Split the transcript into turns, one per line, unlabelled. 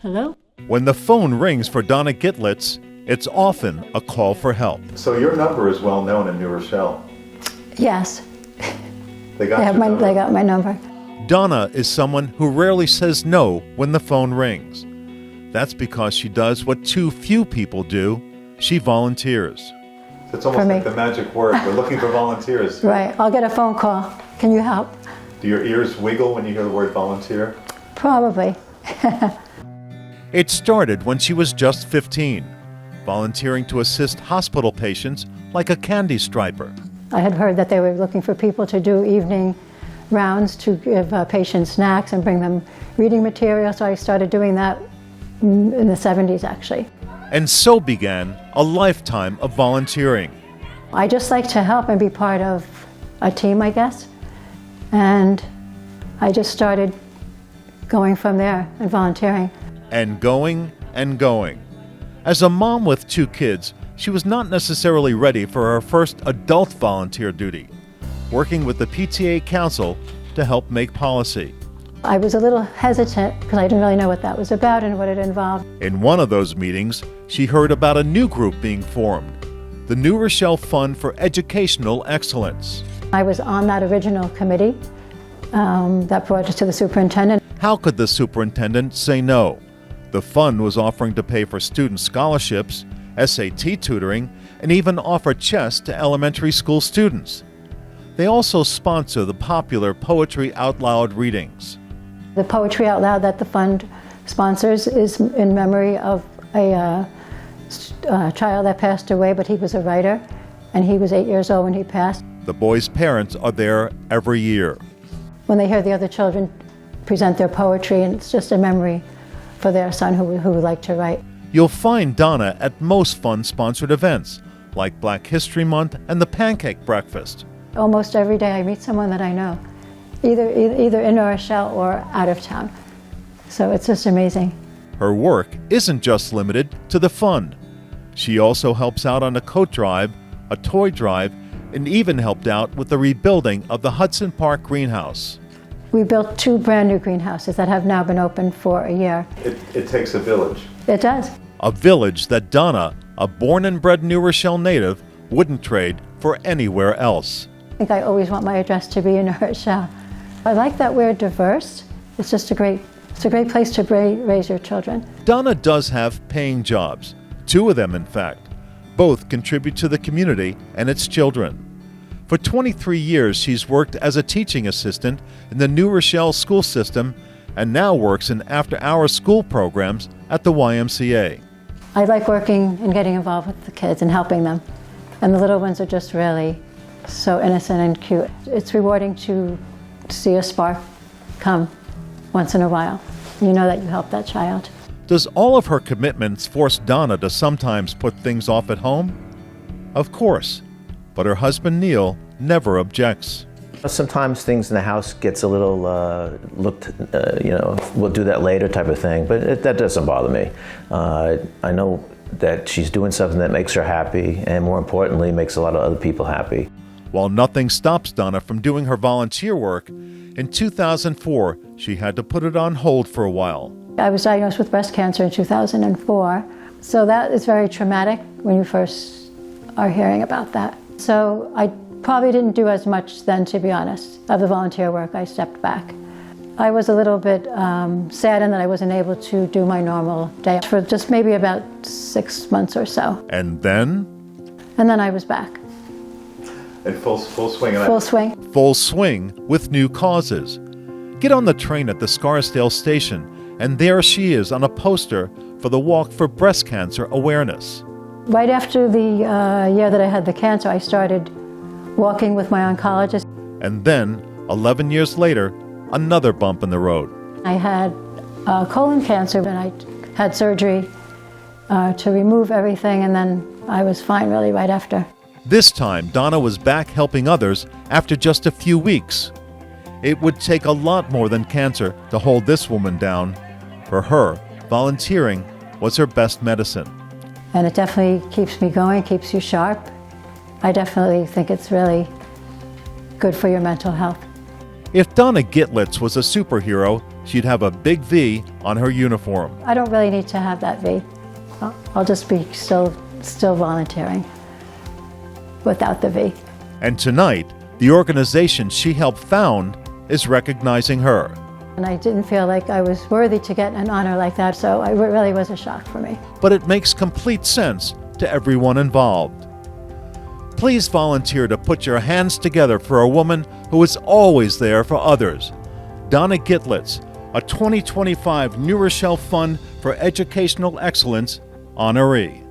Hello?
When the phone rings for Donna Gitlitz, it's often a call for help.
So your number is well known in New Rochelle.
Yes.
They got
They got my number.
Donna is someone who rarely says no when the phone rings. That's because she does what too few people do. She volunteers.
It's almost like the magic word. We're looking for volunteers.
Right. I'll get a phone call. Can you help?
Do your ears wiggle when you hear the word volunteer?
Probably.
It started when she was just 15, volunteering to assist hospital patients like a candy striper.
I had heard that they were looking for people to do evening rounds to give patients snacks and bring them reading material, so I started doing that in the 70s, actually.
And so began a lifetime of volunteering.
I just like to help and be part of a team, I guess. And I just started going from there and volunteering.
And going and going. As a mom with 2 kids, she was not necessarily ready for her first adult volunteer duty, working with the PTA Council to help make policy.
I was a little hesitant because I didn't really know what that was about and what it involved.
In one of those meetings, she heard about a new group being formed, the New Rochelle Fund for Educational Excellence.
I was on that original committee that brought it to the superintendent.
How could the superintendent say no? The fund was offering to pay for student scholarships, SAT tutoring, and even offer chess to elementary school students. They also sponsor the popular Poetry Out Loud readings.
The Poetry Out Loud that the fund sponsors is in memory of a child that passed away, but he was a writer, and he was 8 years old when he passed.
The boys' parents are there every year.
When they hear the other children present their poetry, and it's just a memory for their son who would like to write.
You'll find Donna at most fund-sponsored events, like Black History Month and the Pancake Breakfast.
Almost every day I meet someone that I know, either in Rochelle or out of town. So it's just amazing.
Her work isn't just limited to the fund. She also helps out on a coat drive, a toy drive, and even helped out with the rebuilding of the Hudson Park greenhouse.
We built 2 brand new greenhouses that have now been open for a year.
It takes a village.
It does.
A village that Donna, a born and bred New Rochelle native, wouldn't trade for anywhere else.
I think I always want my address to be in Rochelle. I like that we're diverse. It's just a great place to raise your children.
Donna does have paying jobs, 2 of them in fact. Both contribute to the community and its children. For 23 years, she's worked as a teaching assistant in the New Rochelle school system and now works in after-hours school programs at the YMCA.
I like working and getting involved with the kids and helping them. And the little ones are just really so innocent and cute. It's rewarding to see a spark come once in a while. You know that you helped that child.
Does all of her commitments force Donna to sometimes put things off at home? Of course, but her husband Neil never objects.
Sometimes things in the house gets a little we'll do that later type of thing, but that doesn't bother me. I know that she's doing something that makes her happy, and more importantly, makes a lot of other people happy.
While nothing stops Donna from doing her volunteer work, in 2004, she had to put it on hold for a while.
I was diagnosed with breast cancer in 2004, so that is very traumatic when you first are hearing about that. So I probably didn't do as much then, to be honest, of the volunteer work. I stepped back. I was a little bit saddened that I wasn't able to do my normal day for just maybe about 6 months or so.
And then?
And then I was back.
In full swing.
Full swing.
Full swing with new causes. Get on the train at the Scarsdale station, and there she is on a poster for the Walk for Breast Cancer Awareness.
Right after the year that I had the cancer, I started walking with my oncologist.
And then, 11 years later, another bump in the road.
I had colon cancer, and I had surgery to remove everything, and then I was fine really right after.
This time, Donna was back helping others after just a few weeks. It would take a lot more than cancer to hold this woman down. For her, volunteering was her best medicine.
And it definitely keeps me going, keeps you sharp. I definitely think it's really good for your mental health.
If Donna Gitlitz was a superhero, she'd have a big V on her uniform.
I don't really need to have that V. I'll just be still volunteering without the V.
And tonight, the organization she helped found is recognizing her.
And I didn't feel like I was worthy to get an honor like that, so it really was a shock for me.
But it makes complete sense to everyone involved. Please volunteer to put your hands together for a woman who is always there for others. Donna Gitlitz, a 2025 New Rochelle Fund for Educational Excellence honoree.